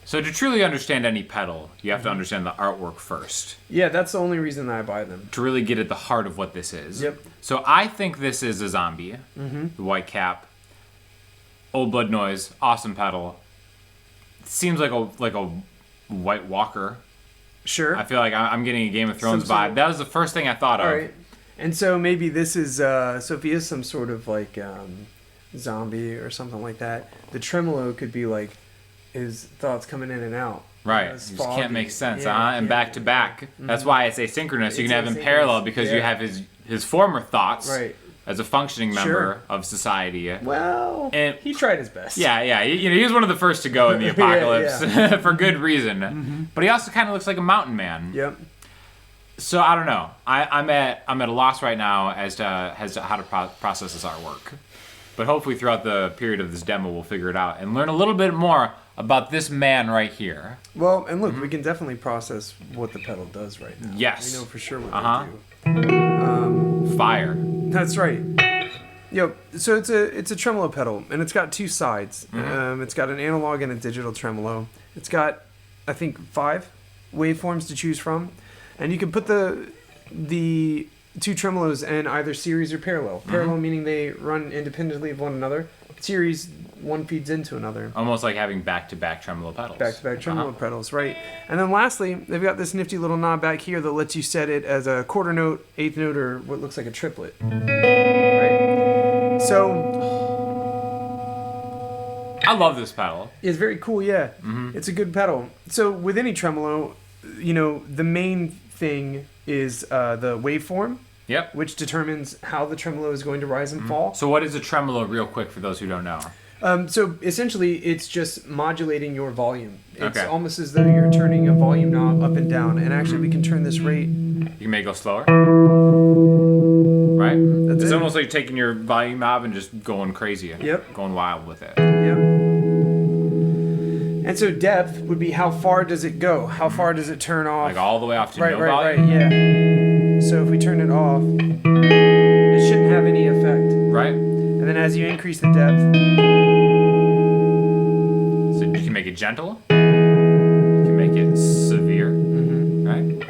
So to truly understand any pedal, you have to understand the artwork first. Yeah, that's the only reason I buy them. To really get at the heart of what this is. Yep. So I think this is a zombie. The Whitecap. Old Blood Noise. Awesome pedal. Seems like a White Walker. Sure. I feel like I'm getting a Game of Thrones vibe. That was the first thing I thought of. All right. And so maybe this is, so if he is some sort of like zombie or something like that, the tremolo could be like his thoughts coming in and out. Right. It just can't make sense, yeah, And back to back. That's why it's asynchronous. You can have them asynchronous. parallel because you have his former thoughts as a functioning member of society. Well, and he tried his best. Yeah. He was one of the first to go in the apocalypse for good reason. But he also kind of looks like a mountain man. Yep. So I don't know. I'm at a loss right now as to how to process this artwork. But hopefully throughout the period of this demo we'll figure it out and learn a little bit more about this man right here. Well, and look, we can definitely process what the pedal does right now. Yes. We know for sure what they do. Fire. That's right. So it's a tremolo pedal, and it's got two sides. It's got an analog and a digital tremolo. It's got, I think, 5 waveforms to choose from, and you can put the two tremolos in either series or parallel. Parallel meaning they run independently of one another. Series, one feeds into another. Almost like having back-to-back tremolo pedals. Back-to-back tremolo pedals, right. And then lastly, they've got this nifty little knob back here that lets you set it as a quarter note, eighth note, or what looks like a triplet. Right? So I love this pedal. It's very cool, yeah. It's a good pedal. So with any tremolo, the main thing is the waveform. Yep. Which determines how the tremolo is going to rise and fall. So what is a tremolo real quick for those who don't know? So essentially it's just modulating your volume. It's almost as though you're turning a volume knob up and down. And actually we can turn this rate. You can make it go slower. Right? It's almost like taking your volume knob and just going crazy. Yep. Going wild with it. Yep. And so depth would be how far does it go? How far does it turn off? Like all the way off to no volume? Right, yeah. So if we turn it off, it shouldn't have any effect. Right. And then as you increase the depth. So you can make it gentle. You can make it severe. Right?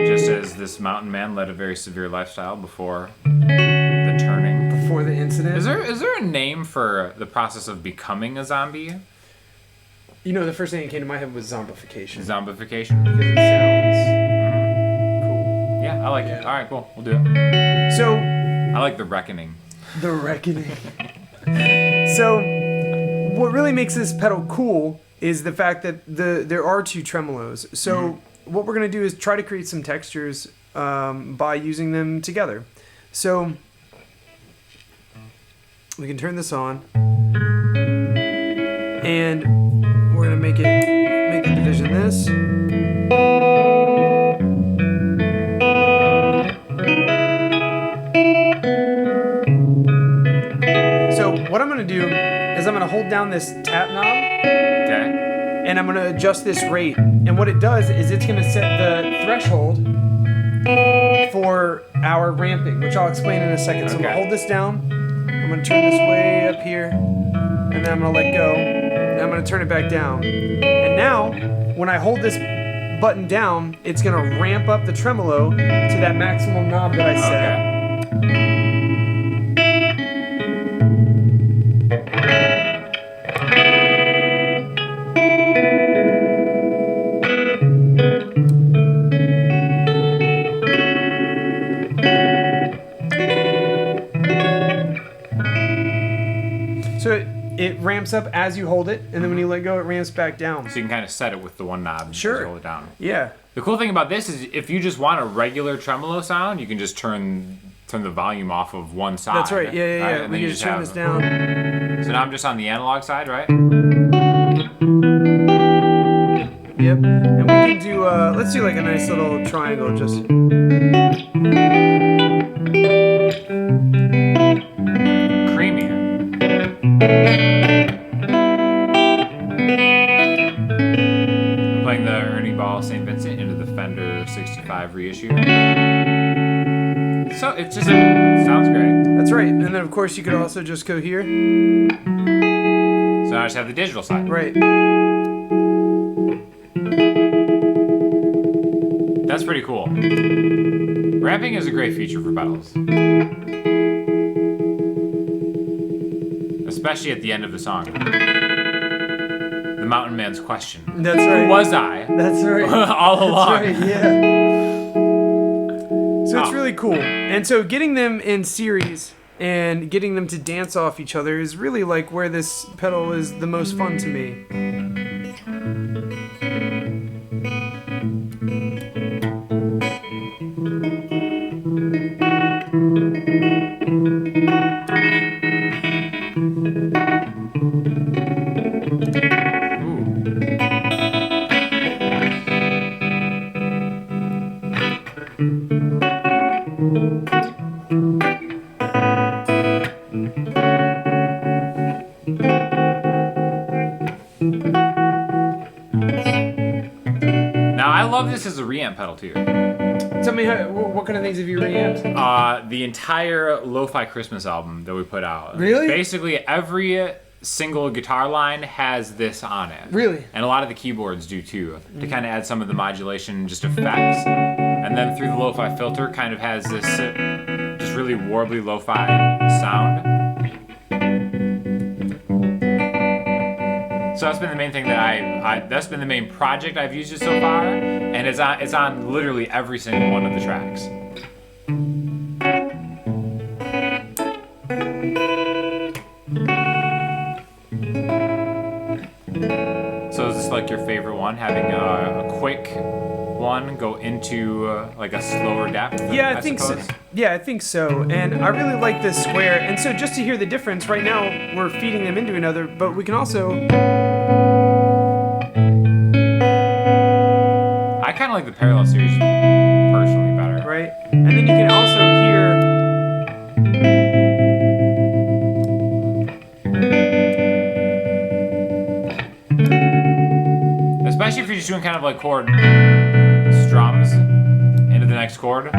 Just as this mountain man led a very severe lifestyle before the turning. Before the incident. Is there a name for the process of becoming a zombie? The first thing that came to my head was zombification. Zombification? Because it sounds cool. Yeah, I like it. All right, cool. We'll do it. So... I like the reckoning. The reckoning. So, what really makes this pedal cool is the fact that there are 2 tremolos. So, what we're going to do is try to create some textures by using them together. So, we can turn this on. And we're going to make the division this. So what I'm going to do is I'm going to hold down this tap knob. Okay. And I'm going to adjust this rate. And what it does is it's going to set the threshold for our ramping, which I'll explain in a second. So I'm going to hold this down. I'm going to turn this way up here. And then I'm going to let go. And I'm going to turn it back down. And now, when I hold this button down, it's going to ramp up the tremolo to that maximum knob that I set. So it ramps up as you hold it, and then when you let go, it ramps back down. So you can kind of set it with the one knob. Sure. As you hold it down. Yeah. The cool thing about this is if you just want a regular tremolo sound, you can just turn the volume off of one side. That's right. Yeah. Right? And We then you just turn this down. So now I'm just on the analog side, right? Yep. And we can do, let's do like a nice little triangle just. Creamy. I'm playing the Ernie Ball St. Vincent into the Fender 65 reissue. So it just sounds great. That's right. And then of course you could also just go here. So now I just have the digital side. Right. That's pretty cool. Ramping is a great feature for pedals. Especially at the end of the song. The mountain man's question. That's right. Who was I? That's right. All along. That's right, yeah. So it's really cool. And so getting them in series and getting them to dance off each other is really like where this pedal is the most fun to me. This is a reamp pedal too. Tell me what kind of things have you reamped? The entire Lo-Fi Christmas album that we put out. Really? Basically every single guitar line has this on it. Really? And a lot of the keyboards do too, to kind of add some of the modulation, just effects. And then through the Lo-Fi filter kind of has this just really warbly Lo-Fi sound. So that's been the main thing that that's been the main project I've used it so far, and it's on literally every single one of the tracks. So is this like your favorite one, having a quick one go into like a slower depth? Yeah, I think so. Yeah, I think so. And I really like this square. And so just to hear the difference, right now we're feeding them into another, but we can also... I kind of like the parallel series personally better. Right? And then you can also hear... Especially if you're just doing kind of like chord strums into the next chord. It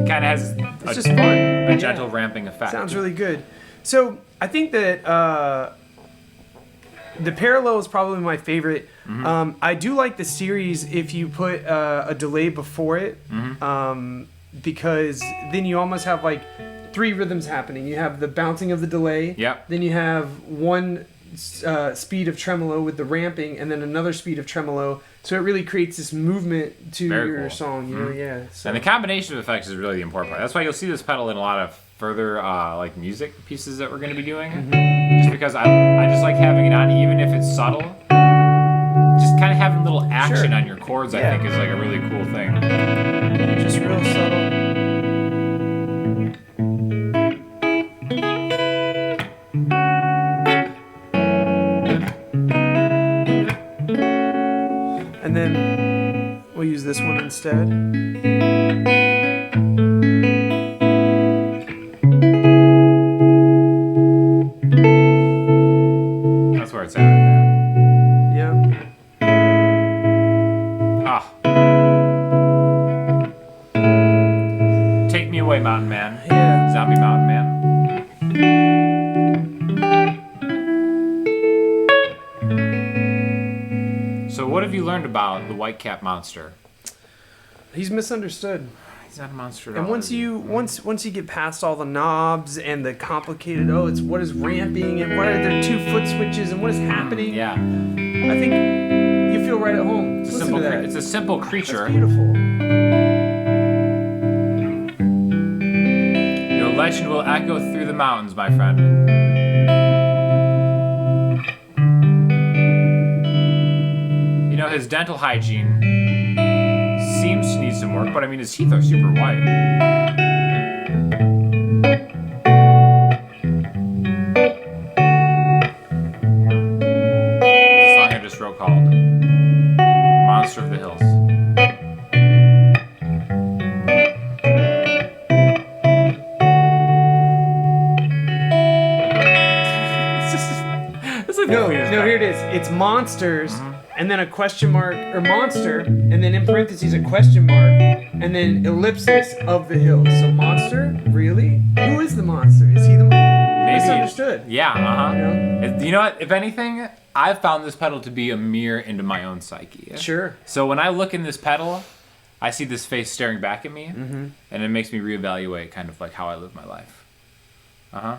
kind of has just fun. A gentle ramping effect. Sounds really good. So I think that the parallel is probably my favorite. Mm-hmm. I do like the series if you put a delay before it, because then you almost have like 3 rhythms happening. You have the bouncing of the delay. Yep. Then you have one speed of tremolo with the ramping, and then another speed of tremolo. So it really creates this movement to your song. You know, yeah. So. And the combination of effects is really the important part. That's why you'll see this pedal in a lot of further like music pieces that we're going to be doing. Just because I just like having it on, even if it's subtle. Just kind of having little action on your chords, I think, is like a really cool thing. Just real subtle. And then we'll use this one instead. That's where it's at right there. Yeah. Take me away, Mountain Man. Yeah. Zombie Mountain Man. So what have you learned about the Whitecap monster? He's misunderstood. He's not a monster at And all. once you get past all the knobs and the complicated, it's what is ramping and what are their 2 foot switches and what is happening. Yeah. I think you feel right at home. It's a Listen simple to that. it's a simple creature. That's beautiful. Your legend will echo through the mountains, my friend. You know, his dental hygiene seems to need some work, but I mean, his teeth are super white. There's a song I just wrote called Monster of the Hills. No, here it is. It's monsters, and then a question mark, or monster, and then in parentheses a question mark, and then ellipsis of the hills. So monster? Really? Who is the monster? Is he the monster? misunderstood. Yeah, uh-huh. You know? You know what? If anything, I've found this pedal to be a mirror into my own psyche. Sure. So when I look in this pedal, I see this face staring back at me, and it makes me reevaluate kind of like how I live my life. Uh-huh.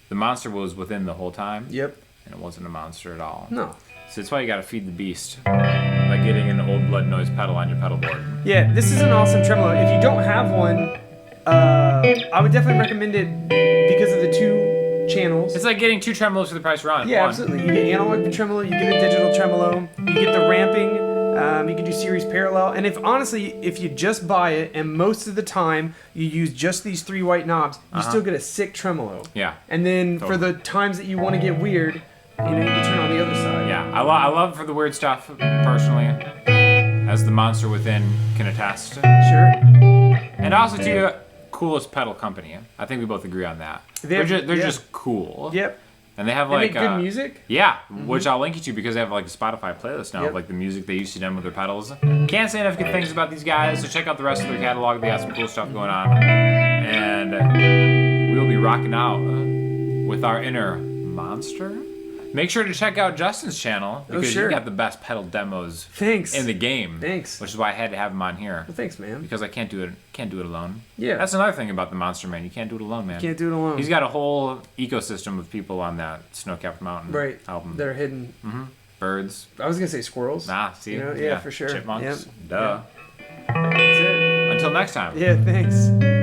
The monster was within the whole time. Yep. And it wasn't a monster at all. No. So that's why you gotta feed the beast by getting an old blood noise pedal on your pedal board. Yeah, this is an awesome tremolo. If you don't have one, I would definitely recommend it because of the 2 channels. It's like getting 2 tremolos for the price of one. Yeah, absolutely. You get analog tremolo, you get a digital tremolo, you get the ramping, you can do series parallel. And if you just buy it and most of the time you use just these 3 white knobs, you still get a sick tremolo. Yeah. And then for the times that you want to get weird, you can turn on the other side. Yeah, I love for the weird stuff, personally, as the monster within can attest. Sure. And also, too, coolest pedal company. I think we both agree on that. They're just cool. Yep. And they have They like make good music. Yeah, which I'll link you to because they have like a Spotify playlist now of like the music they used to do with their pedals. Can't say enough good things about these guys, so check out the rest of their catalog. They got some cool stuff going on. And we'll be rocking out with our inner monster. Make sure to check out Justin's channel because you got the best pedal demos in the game. Thanks. Which is why I had to have him on here. Well, thanks, man. Because I can't do it alone. Yeah. That's another thing about the Monster Man. You can't do it alone, man. Can't do it alone. He's got a whole ecosystem of people on that snow-capped mountain album. They're hidden. Birds. I was gonna say squirrels. Nah, see? Yeah, for sure. Chipmunks. Yep. Duh. That's it. Until next time. Yeah, thanks.